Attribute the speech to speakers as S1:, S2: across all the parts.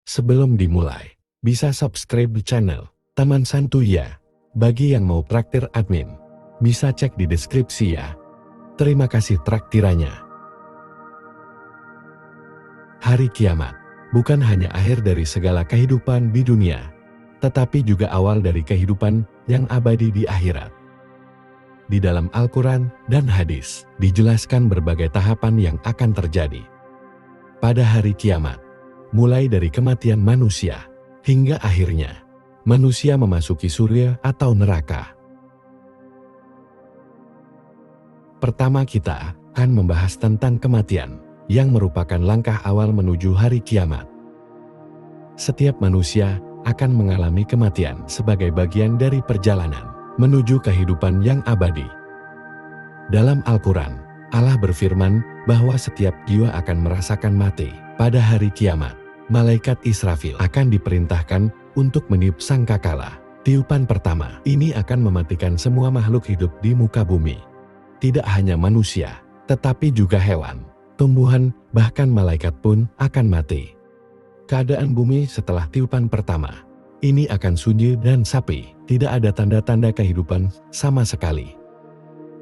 S1: Sebelum dimulai, bisa subscribe di channel Taman Santuy ya. Bagi yang mau traktir admin, bisa cek di deskripsi ya. Terima kasih traktirannya. Hari kiamat bukan hanya akhir dari segala kehidupan di dunia, tetapi juga awal dari kehidupan yang abadi di akhirat. Di dalam Al-Quran dan hadis, dijelaskan berbagai tahapan yang akan terjadi pada hari kiamat, mulai dari kematian manusia, hingga akhirnya manusia memasuki surga atau neraka. Pertama kita akan membahas tentang kematian, yang merupakan langkah awal menuju hari kiamat. Setiap manusia akan mengalami kematian sebagai bagian dari perjalanan menuju kehidupan yang abadi. Dalam Al-Quran, Allah berfirman bahwa setiap jiwa akan merasakan mati. Pada hari kiamat, malaikat Israfil akan diperintahkan untuk meniup sangkakala. Tiupan pertama ini akan mematikan semua makhluk hidup di muka bumi. Tidak hanya manusia, tetapi juga hewan, tumbuhan, bahkan malaikat pun akan mati. Keadaan bumi setelah tiupan pertama ini akan sunyi dan sepi, tidak ada tanda-tanda kehidupan sama sekali.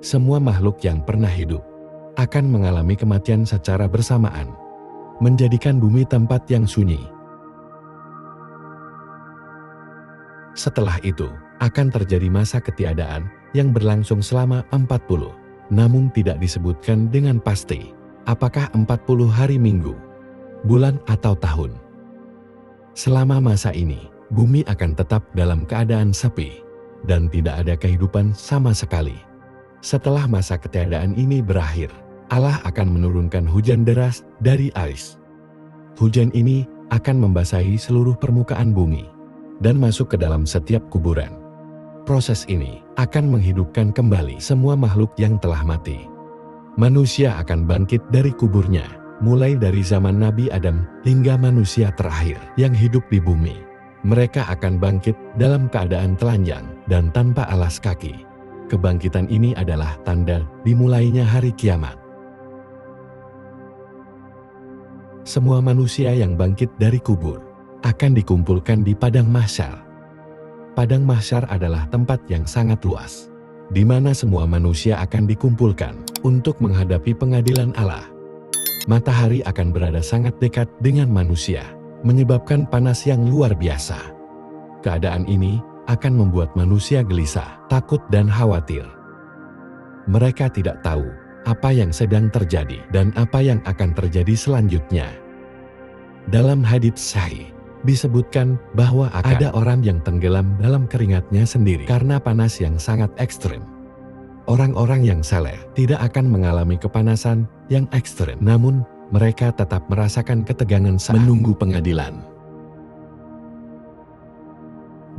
S1: Semua makhluk yang pernah hidup akan mengalami kematian secara bersamaan, menjadikan bumi tempat yang sunyi. Setelah itu, akan terjadi masa ketiadaan yang berlangsung selama 40, namun tidak disebutkan dengan pasti apakah 40 hari minggu, bulan atau tahun. Selama masa ini, bumi akan tetap dalam keadaan sepi, dan tidak ada kehidupan sama sekali. Setelah masa ketiadaan ini berakhir, Allah akan menurunkan hujan deras dari ais. Hujan ini akan membasahi seluruh permukaan bumi dan masuk ke dalam setiap kuburan. Proses ini akan menghidupkan kembali semua makhluk yang telah mati. Manusia akan bangkit dari kuburnya, mulai dari zaman Nabi Adam hingga manusia terakhir yang hidup di bumi. Mereka akan bangkit dalam keadaan telanjang dan tanpa alas kaki. Kebangkitan ini adalah tanda dimulainya hari kiamat. Semua manusia yang bangkit dari kubur akan dikumpulkan di Padang Mahsyar. Padang Mahsyar adalah tempat yang sangat luas, di mana semua manusia akan dikumpulkan untuk menghadapi pengadilan Allah. Matahari akan berada sangat dekat dengan manusia, menyebabkan panas yang luar biasa. Keadaan ini akan membuat manusia gelisah, takut dan khawatir. Mereka tidak tahu apa yang sedang terjadi dan apa yang akan terjadi selanjutnya. Dalam hadits sahih disebutkan bahwa ada orang yang tenggelam dalam keringatnya sendiri karena panas yang sangat ekstrim. Orang-orang yang saleh tidak akan mengalami kepanasan yang ekstrim, namun mereka tetap merasakan ketegangan saat menunggu pengadilan.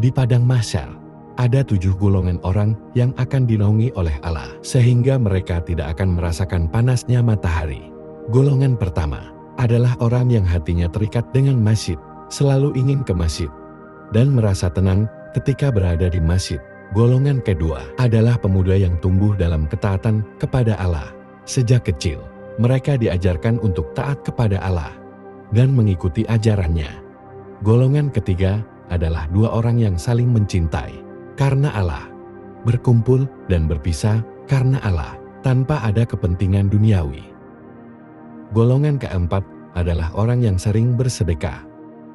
S1: Di Padang Mahsyar, ada 7 golongan orang yang akan dinaungi oleh Allah, sehingga mereka tidak akan merasakan panasnya matahari. Golongan pertama adalah orang yang hatinya terikat dengan masjid, selalu ingin ke masjid, dan merasa tenang ketika berada di masjid. Golongan kedua adalah pemuda yang tumbuh dalam ketaatan kepada Allah. Sejak kecil, mereka diajarkan untuk taat kepada Allah dan mengikuti ajarannya. Golongan ketiga adalah 2 orang yang saling mencintai karena Allah, berkumpul dan berpisah karena Allah, tanpa ada kepentingan duniawi. Golongan keempat adalah orang yang sering bersedekah.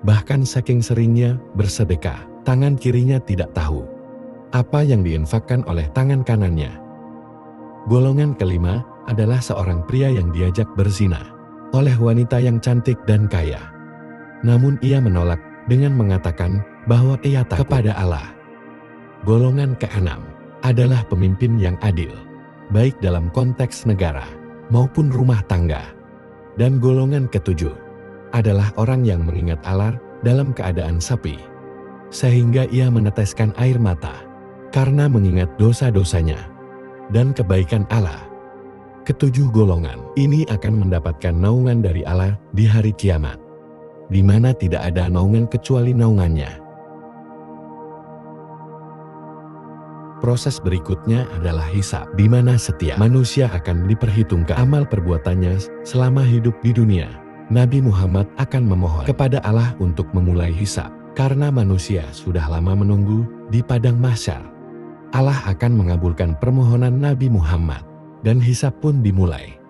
S1: Bahkan saking seringnya bersedekah, tangan kirinya tidak tahu apa yang diinfakkan oleh tangan kanannya. Golongan kelima adalah seorang pria yang diajak berzina oleh wanita yang cantik dan kaya. Namun ia menolak dengan mengatakan bahwa ia takut kepada Allah. Golongan keenam adalah pemimpin yang adil, baik dalam konteks negara maupun rumah tangga. Dan golongan ketujuh adalah orang yang mengingat Allah dalam keadaan sepi, sehingga ia meneteskan air mata karena mengingat dosa-dosanya dan kebaikan Allah. Ketujuh golongan ini akan mendapatkan naungan dari Allah di hari kiamat, di mana tidak ada naungan kecuali naungannya. Proses berikutnya adalah hisab, di mana setiap manusia akan diperhitungkan amal perbuatannya selama hidup di dunia. Nabi Muhammad akan memohon kepada Allah untuk memulai hisab, karena manusia sudah lama menunggu di padang mahsyar. Allah akan mengabulkan permohonan Nabi Muhammad, dan hisab pun dimulai.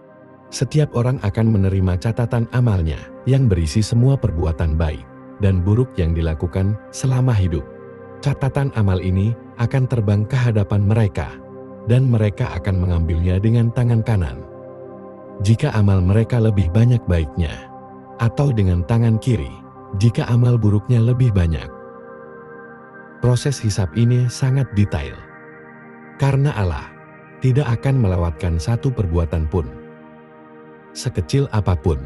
S1: Setiap orang akan menerima catatan amalnya yang berisi semua perbuatan baik dan buruk yang dilakukan selama hidup. Catatan amal ini akan terbang ke hadapan mereka, dan mereka akan mengambilnya dengan tangan kanan. Jika amal mereka lebih banyak baiknya, atau dengan tangan kiri, jika amal buruknya lebih banyak. Proses hisab ini sangat detail, karena Allah tidak akan melewatkan satu perbuatan pun, sekecil apapun.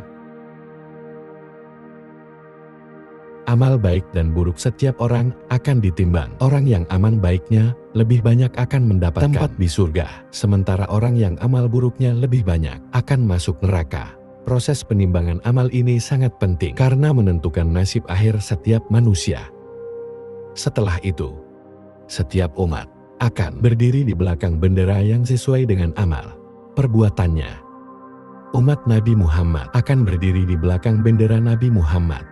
S1: Amal baik dan buruk setiap orang akan ditimbang. Orang yang amal baiknya lebih banyak akan mendapatkan tempat di surga, sementara orang yang amal buruknya lebih banyak akan masuk neraka. Proses penimbangan amal ini sangat penting karena menentukan nasib akhir setiap manusia. Setelah itu, setiap umat akan berdiri di belakang bendera yang sesuai dengan amal perbuatannya. Umat Nabi Muhammad akan berdiri di belakang bendera Nabi Muhammad.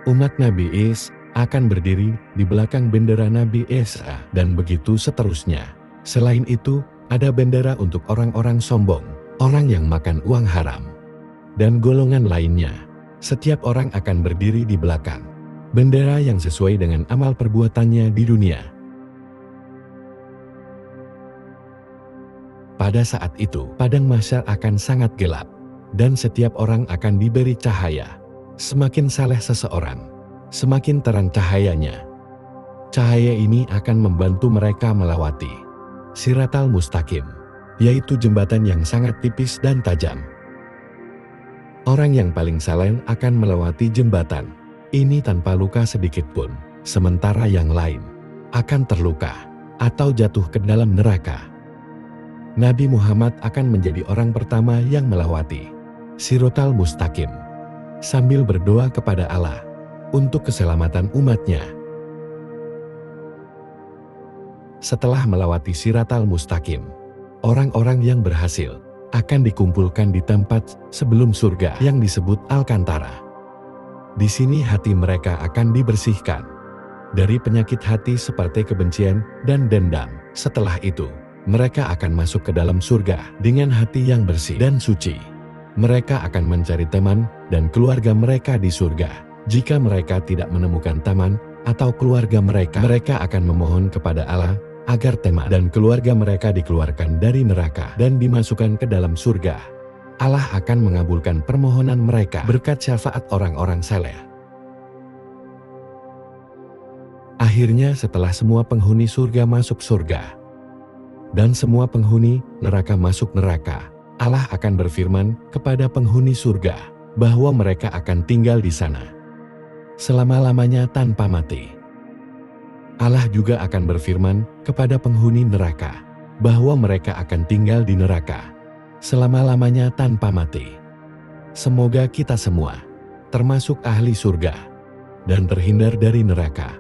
S1: Umat Nabi Isa akan berdiri di belakang bendera Nabi Isa, dan begitu seterusnya. Selain itu, ada bendera untuk orang-orang sombong, orang yang makan uang haram, dan golongan lainnya. Setiap orang akan berdiri di belakang bendera yang sesuai dengan amal perbuatannya di dunia. Pada saat itu, padang mahsyar akan sangat gelap, dan setiap orang akan diberi cahaya. Semakin saleh seseorang, semakin terang cahayanya. Cahaya ini akan membantu mereka melewati Shiratal Mustaqim, yaitu jembatan yang sangat tipis dan tajam. Orang yang paling saleh akan melewati jembatan ini tanpa luka sedikit pun, sementara yang lain akan terluka atau jatuh ke dalam neraka. Nabi Muhammad akan menjadi orang pertama yang melewati Shiratal Mustaqim, sambil berdoa kepada Allah untuk keselamatan umatnya. Setelah melewati Shiratal Mustaqim, orang-orang yang berhasil akan dikumpulkan di tempat sebelum surga yang disebut Al-Kantara. Di sini hati mereka akan dibersihkan dari penyakit hati seperti kebencian dan dendam. Setelah itu, mereka akan masuk ke dalam surga dengan hati yang bersih dan suci. Mereka akan mencari teman dan keluarga mereka di surga. Jika mereka tidak menemukan teman atau keluarga mereka, mereka akan memohon kepada Allah agar teman dan keluarga mereka dikeluarkan dari neraka dan dimasukkan ke dalam surga. Allah akan mengabulkan permohonan mereka berkat syafaat orang-orang saleh. Akhirnya, setelah semua penghuni surga masuk surga dan semua penghuni neraka masuk neraka, Allah akan berfirman kepada penghuni surga bahwa mereka akan tinggal di sana selama-lamanya tanpa mati. Allah juga akan berfirman kepada penghuni neraka bahwa mereka akan tinggal di neraka selama-lamanya tanpa mati. Semoga kita semua termasuk ahli surga dan terhindar dari neraka.